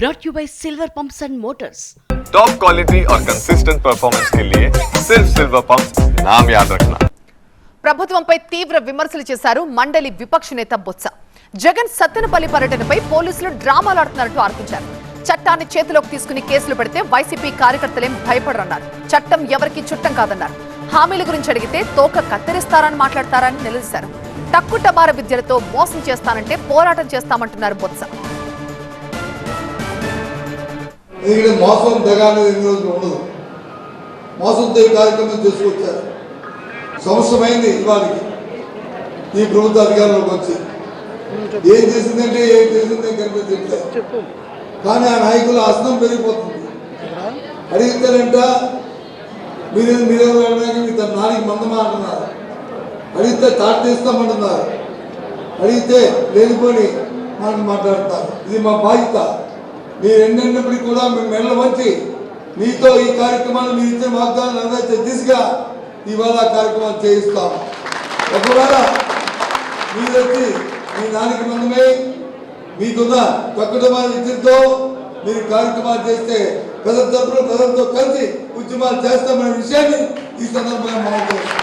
brought you by Silver Pumps and Motors. Top quality और consistent performance के लिए सिर्फ सिल्वर पंप्स नाम याद रखना. ప్రభుత్వంపై తీవ్ర విమర్శలు చేశారు మండలి విపక్ష నేత బొత్స. జగన్ సత్తెనపల్లి పర్యటనపై పోలీసులు డ్రామాలాడుతున్నట్టు ఆరోపించారు. చట్టాన్ని చేతిలోకి తీసుకుని కేసులు పెడితే వైసీపీ కార్యకర్తలేం భయపడరన్నారు. చట్టం ఎవరికి చుట్టం కాదన్నారు. హామీల గురించి అడిగితే తోక కత్తిరిస్తారని మాట్లాడతారని నిలదీశారు. తక్కుటమార విద్యలతో మోసం చేస్తానంటే పోరాటం చేస్తామంటున్నారు బొత్స. మోసం దగానే ఉండదు. మోసంతో ఈ కార్యక్రమం చేసుకొచ్చారు. సంవత్సరమైంది ఇవాళకి ఈ ప్రభుత్వ అధికారంలోకి వచ్చి ఏం చేసిందంటే ఏం చేసిందని కనిపించట్లేదు. కానీ ఆ నాయకుల అసనం పెరిగిపోతుంది. అడిగితేనంట మీరెవరు అడిగినాక మీ తన నానికి మందమా అంటున్నారు. అడిగితే తాట తీస్తామంటున్నారు. అడిగితే లేనిపోని మనకు మాట్లాడుతున్నారు. ఇది మా బాధ్యత. మీరు ఎన్నెన్నప్పటికీ కూడా మేము మెల్ల వచ్చి మీతో ఈ కార్యక్రమాలు మీరు ఇచ్చిన వాగ్దానం నెరవేర్చే దిశగా ఇవాళ కార్యక్రమాలు చేయిస్తాం. ఒకవేళ మీరు వచ్చి మీ నానికి మందమే మీకున్న తక్కువ విద్యతో మీరు కార్యక్రమాలు చేస్తే ప్రజల తరపున ప్రజలతో కలిసి ఉద్యమాలు చేస్తామనే విషయాన్ని ఈ సందర్భంగా మాట్లాడుతున్నాం.